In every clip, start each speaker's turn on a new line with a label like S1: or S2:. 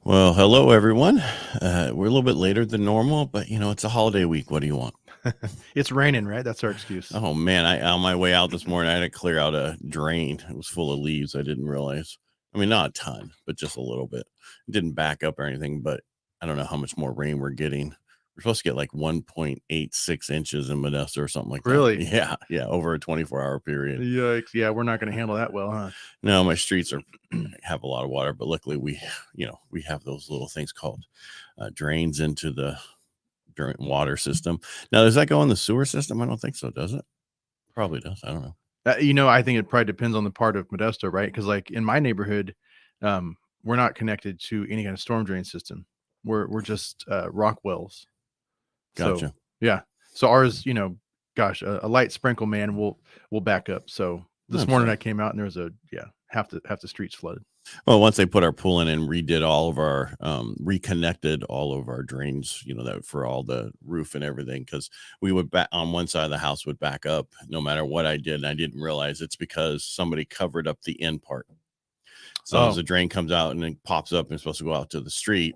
S1: Well, hello everyone. We're a little bit later than normal, but it's a holiday week. What do you want?
S2: It's raining, right? That's our excuse.
S1: Oh man, I on my way out this morning, I had to clear out a drain. It was full of leaves. I didn't realize. I mean, not a ton, but just a little bit. It didn't back up or anything, but I don't know how much more rain we're getting. We're supposed to get like 1.86 inches in Modesto or something like that.
S2: Really?
S1: Yeah, over a 24-hour period.
S2: Yikes. Yeah, we're not going to handle that well, huh?
S1: No, my streets have a lot of water, but luckily we have those little things called drains into the water system. Now, does that go in the sewer system? I don't think so. Does it? Probably does. I don't know.
S2: I think it probably depends on the part of Modesto, right? Because like in my neighborhood, we're not connected to any kind of storm drain system. We're just rock wells.
S1: Gotcha.
S2: So yeah. So ours, gosh, a light sprinkle, man, will back up. So this morning I came out and there was half the streets flooded.
S1: Well, once they put our pool in and redid all of our reconnected all of our drains, that for all the roof and everything, because we would on one side of the house would back up no matter what I did, and I didn't realize it's because somebody covered up the end part. So as the drain comes out and then pops up and it's supposed to go out to the street,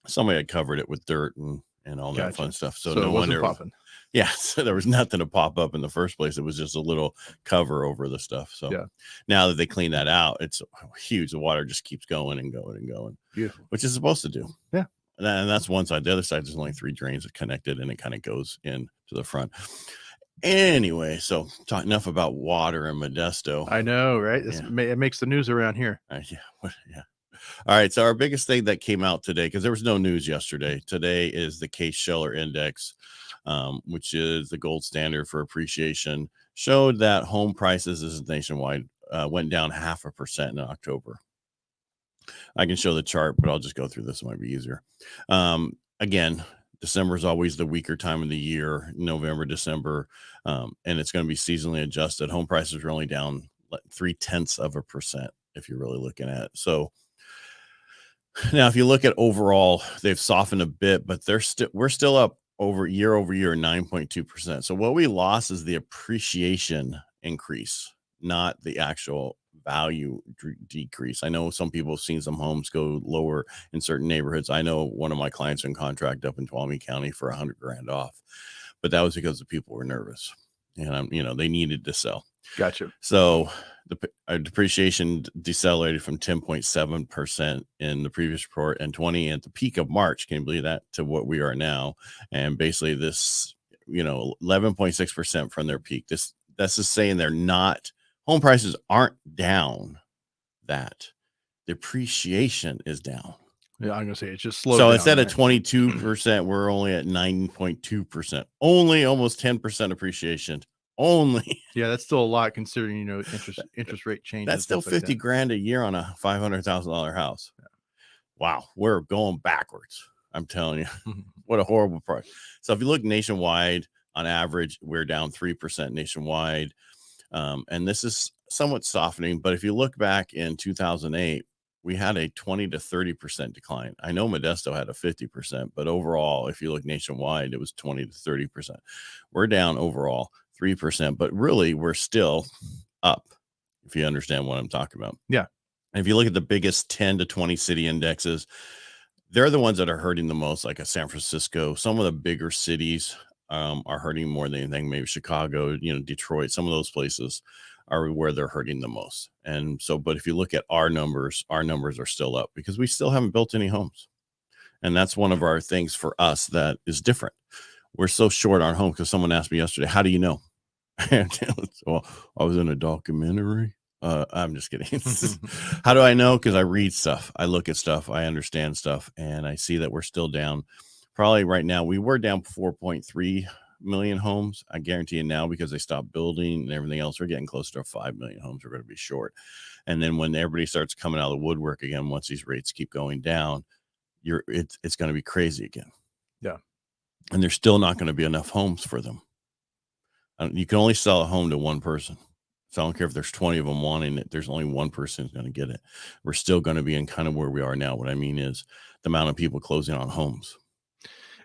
S1: somebody had covered it with dirt and all that fun stuff. So no wonder popping. Yeah, so there was nothing to pop up in the first place. It was just a little cover over the stuff. So now that they clean that out, it's huge. The water just keeps going and going and going.
S2: Beautiful.
S1: Which is supposed to do.
S2: Yeah.
S1: And that's one side. The other side, there's only 3 drains that connected, and it kind of goes in to the front. Anyway, so talk enough about water in Modesto.
S2: I know, right? It makes the news around here.
S1: Yeah. All right. So our biggest thing that came out today, because there was no news yesterday, today is the Case-Shiller Index, which is the gold standard for appreciation, showed that home prices is nationwide went down 0.5% in October. I can show the chart, but I'll just go through this. It might be easier. Again, December is always the weaker time of the year, November, December, and it's going to be seasonally adjusted. Home prices are only down 0.3% if you're really looking at it. So now, if you look at overall, they've softened a bit, but we're still up over year 9.2%. So what we lost is the appreciation increase, not the actual value decrease. I know some people have seen some homes go lower in certain neighborhoods. I know one of my clients in contract up in Tuolumne County for $100,000 off, but that was because the people were nervous and they needed to sell.
S2: Gotcha.
S1: So our depreciation decelerated from 10.7% in the previous report and 20 at the peak of March. Can you believe that? To what we are now. And basically this, 11.6% from their peak. That's just saying home prices aren't down, that depreciation is down.
S2: Yeah, I'm gonna say it's just slow.
S1: So instead of 22%, we're only at 9.2%. Only almost 10% appreciation. Only.
S2: Yeah, that's still a lot considering interest rate change.
S1: That's still $50,000 a year on a $500,000 house. Yeah. Wow, we're going backwards. I'm telling you, what a horrible price. So if you look nationwide, on average, we're down 3% nationwide, and this is somewhat softening. But if you look back in 2008, we had a 20 to 30% decline. I know Modesto had a 50%, but overall, if you look nationwide, it was 20 to 30%. We're down overall 3%, but really we're still up, if you understand what I'm talking about.
S2: Yeah.
S1: And if you look at the biggest 10 to 20 city indexes, they're the ones that are hurting the most, like a San Francisco. Some of the bigger cities are hurting more than anything. Maybe Chicago, Detroit, some of those places are where they're hurting the most. And so, but if you look at our numbers are still up because we still haven't built any homes. And that's one of our things for us that is different. We're so short on home because someone asked me yesterday, how do you know? Well, I was in a documentary. I'm just kidding. How do I know? Because I read stuff. I look at stuff. I understand stuff. And I see that we're still down. Probably right now, we were down 4.3 million homes. I guarantee you now, because they stopped building and everything else, we're getting closer to 5 million homes. We're going to be short. And then when everybody starts coming out of the woodwork again, once these rates keep going down, it's going to be crazy again.
S2: Yeah.
S1: And there's still not going to be enough homes for them. You can only sell a home to one person. So I don't care if there's 20 of them wanting it. There's only one person who's going to get it. We're still going to be in kind of where we are now. What I mean is the amount of people closing on homes.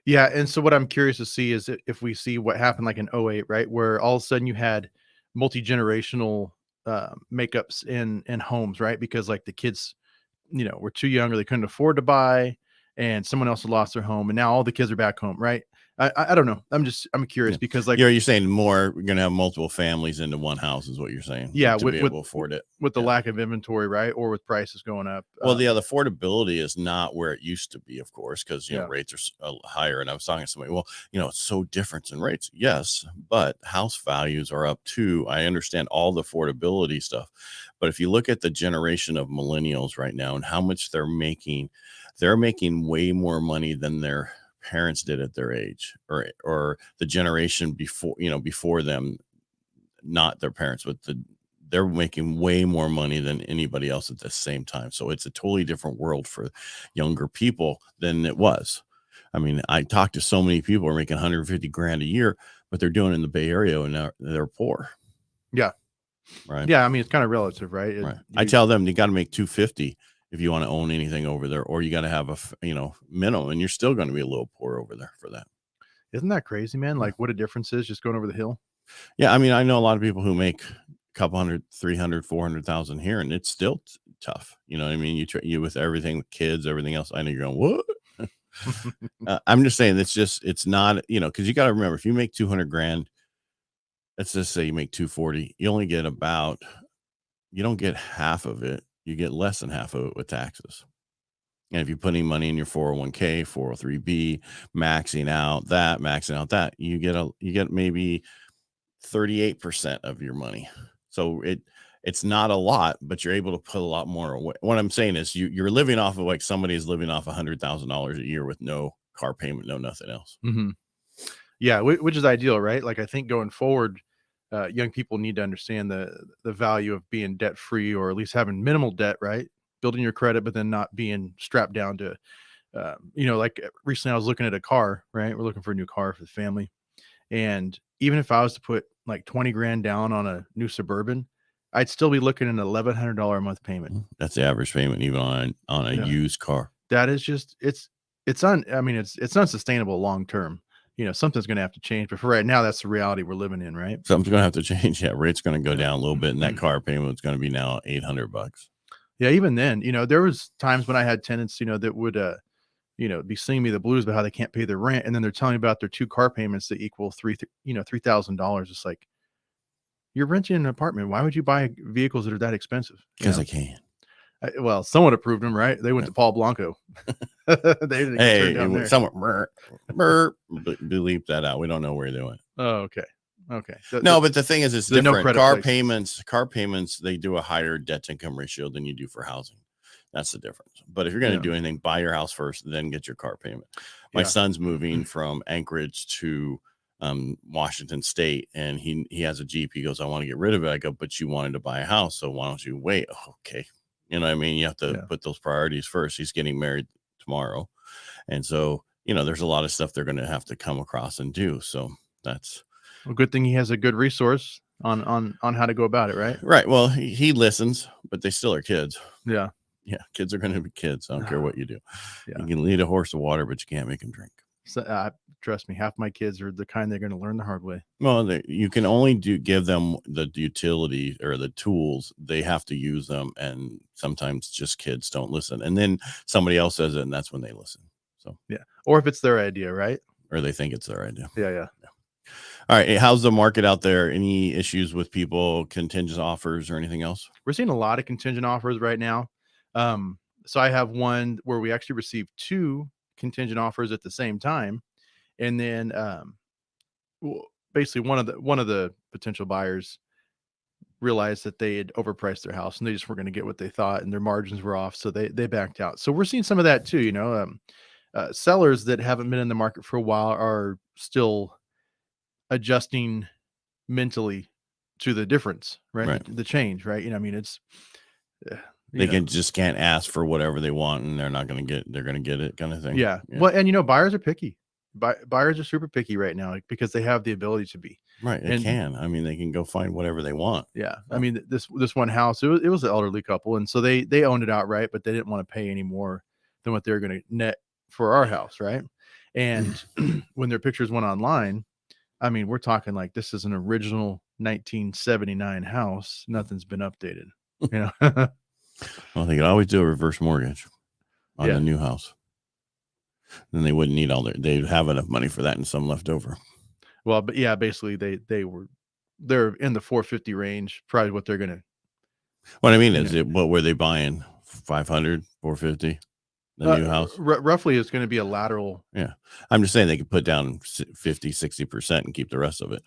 S2: Yeah. And so what I'm curious to see is if we see what happened like in 2008, right? Where all of a sudden you had multi-generational makeups in homes, right? Because like the kids were too young or they couldn't afford to buy, and someone else had lost their home, and now all the kids are back home, right? I don't know. I'm curious
S1: Yeah.
S2: because like
S1: You're saying more, we're going to have multiple families into one house is what you're saying.
S2: yeah,
S1: to be able to afford it.
S2: with the
S1: Yeah.
S2: lack of inventory, right? Or with prices going up.
S1: Well, the affordability is not where it used to be, of course, because
S2: Yeah.
S1: rates are higher. And I was talking to somebody, well, it's so different in rates. Yes, but house values are up too. I understand all the affordability stuff, but if you look at the generation of millennials right now and how much they're making way more money than their parents did at their age, or the generation before them, not their parents, but they're making way more money than anybody else at the same time. So it's a totally different world for younger people than it was. I mean, I talked to so many people who are making 150 grand a year, but they're doing it in the Bay Area and they're poor.
S2: Yeah.
S1: Right.
S2: Yeah. I mean, it's kind of relative, right?
S1: Right. I tell them you got to make 250 if you want to own anything over there, or you got to have a minimum, and you're still going to be a little poor over there for that.
S2: Isn't that crazy, man? Like what a difference is just going over the hill.
S1: Yeah. I mean, I know a lot of people who make a couple hundred, 300, 400,000 here, and it's still tough. You know what I mean? You with everything, with kids, everything else. I know you're going, what? I'm just saying it's not, because you got to remember, if you make 200 grand, let's just say you make 240, you only get you don't get half of it. You get less than half of it with taxes. And if you're putting money in your 401k, 403b, maxing out that, you get maybe 38% of your money. So it's not a lot, but you're able to put a lot more away. What I'm saying is you're living off of like somebody is living off $100,000 a year with no car payment, no nothing else.
S2: Mm-hmm. Yeah, which is ideal, right? Like I think going forward, young people need to understand the value of being debt free, or at least having minimal debt, right? Building your credit, but then not being strapped down to, like recently I was looking at a car, right? We're looking for a new car for the family. And even if I was to put like 20 grand down on a new Suburban, I'd still be looking at an $1,100 a month payment.
S1: That's the average payment, even on a used car.
S2: That is just, it's unsustainable long term. Something's going to have to change, but for right now, that's the reality we're living in, right?
S1: Something's going to have to change. Yeah. Rate's going to go down a little bit, and that car payment is going to be now $800.
S2: Yeah. Even then, there was times when I had tenants, that would, be singing me the blues about how they can't pay their rent. And then they're telling me about their 2 car payments that equal $3,000. It's like, you're renting an apartment. Why would you buy vehicles that are that expensive?
S1: Because I can.
S2: Well, someone approved them, right? They went to Paul Blanco.
S1: Hey, someone bleep that out. We don't know where they went.
S2: Oh, okay.
S1: No, but the thing is, it's different.
S2: No
S1: car payments, they do a higher debt to income ratio than you do for housing. That's the difference. But if you're going to do anything, buy your house first, then get your car payment. My son's moving from Anchorage to Washington State, and he has a Jeep. He goes, I want to get rid of it. I go, but you wanted to buy a house, so why don't you wait? Okay. You know what I mean? You have to put those priorities first. He's getting married tomorrow. And so, there's a lot of stuff they're going to have to come across and do. So that's
S2: a good thing he has a good resource on how to go about it, right?
S1: Right. Well, he listens, but they still are kids.
S2: Yeah.
S1: Yeah. Kids are going to be kids. I don't care what you do.
S2: Yeah.
S1: You can lead a horse to water, but you can't make him drink.
S2: So, trust me, half my kids are the kind they're going to learn the hard way.
S1: Well, you can only give them the utility or the tools. They have to use them, and sometimes just kids don't listen. And then somebody else says it, and that's when they listen. So
S2: yeah, or if it's their idea, right?
S1: Or they think it's their idea.
S2: Yeah.
S1: All right, how's the market out there? Any issues with people, contingent offers, or anything else?
S2: We're seeing a lot of contingent offers right now. So I have one where we actually received 2 contingent offers at the same time, and then basically one of the potential buyers realized that they had overpriced their house and they just weren't going to get what they thought, and their margins were off, so they backed out. So we're seeing some of that too. Sellers that haven't been in the market for a while are still adjusting mentally to the difference, right? The change, right? It's
S1: they can't ask for whatever they want, and they're going to get it, kind of thing.
S2: Yeah. Well, and buyers are picky. Buyers are super picky right now, because they have the ability to be.
S1: Right. They can go find whatever they want.
S2: Yeah. I mean, this one house, it was an elderly couple, and so they owned it outright, but they didn't want to pay any more than what they're going to net for our house, right? And when their pictures went online, I mean, we're talking like this is an original 1979 house. Nothing's been updated,
S1: Well, they could always do a reverse mortgage on the new house. Then they wouldn't need they'd have enough money for that and some left over.
S2: Well, but yeah, basically they're in the 450 range, probably what they're gonna.
S1: What I mean is, what were they buying? 500, 450. The new house,
S2: roughly, is going to be a lateral.
S1: Yeah, I'm just saying they could put down 50, 60% and keep the rest of it.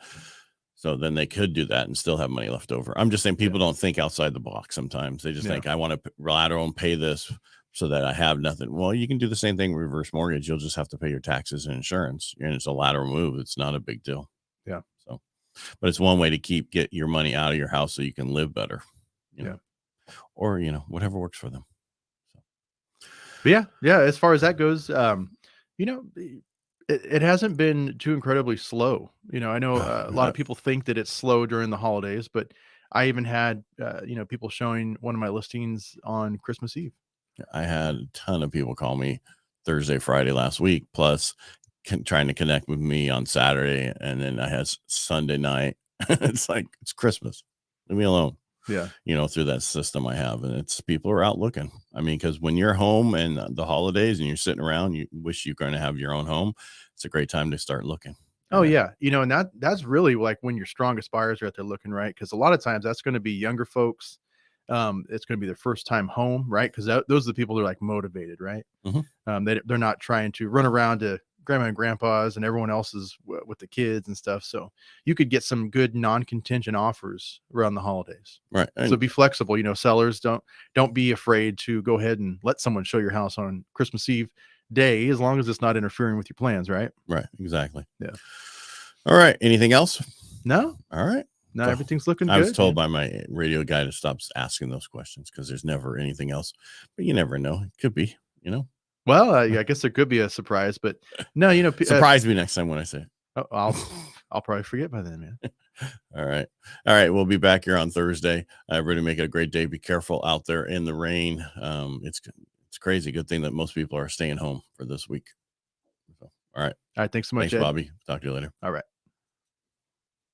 S1: So then they could do that and still have money left over. I'm just saying people don't think outside the box sometimes. They just think, I want to lateral and pay this so that I have nothing. Well, you can do the same thing with reverse mortgage. You'll just have to pay your taxes and insurance. And it's a lateral move. It's not a big deal.
S2: Yeah.
S1: So, but it's one way to get your money out of your house so you can live better. You know, or, whatever works for them.
S2: But yeah. As far as that goes, it hasn't been too incredibly slow. I know a lot of people think that it's slow during the holidays, but I even had, people showing one of my listings on Christmas Eve.
S1: I had a ton of people call me Thursday, Friday last week, plus trying to connect with me on Saturday. And then I had Sunday night. It's like, it's Christmas. Leave me alone.
S2: Yeah.
S1: Through that system I have. And it's people are out looking. I mean, because when you're home and the holidays and you're sitting around, you wish you're going to have your own home. It's a great time to start looking.
S2: Oh, yeah. And that's really like when your strongest buyers are out there looking, right? Because a lot of times that's going to be younger folks. It's going to be their first time home, right? Because those are the people that are like motivated, right?
S1: Mm-hmm.
S2: They're not trying to run around to grandma and grandpa's and everyone else's with the kids and stuff. So you could get some good non-contingent offers around the holidays.
S1: Right.
S2: So be flexible. Sellers don't be afraid to go ahead and let someone show your house on Christmas Eve day, as long as it's not interfering with your plans. Right.
S1: Right. Exactly.
S2: Yeah.
S1: All right. Anything else?
S2: No.
S1: All right.
S2: No, everything's looking good.
S1: I was told by my radio guy to stop asking those questions because there's never anything else, but you never know. It could be,
S2: Well, I guess there could be a surprise, but no,
S1: surprise me next time when I say it.
S2: Oh, I'll probably forget by then, man.
S1: All right. We'll be back here on Thursday. Everybody make it a great day. Be careful out there in the rain. It's crazy. Good thing that most people are staying home for this week. So, all right.
S2: Thanks so much.
S1: Thanks, Bobby. Talk to you later.
S2: All right.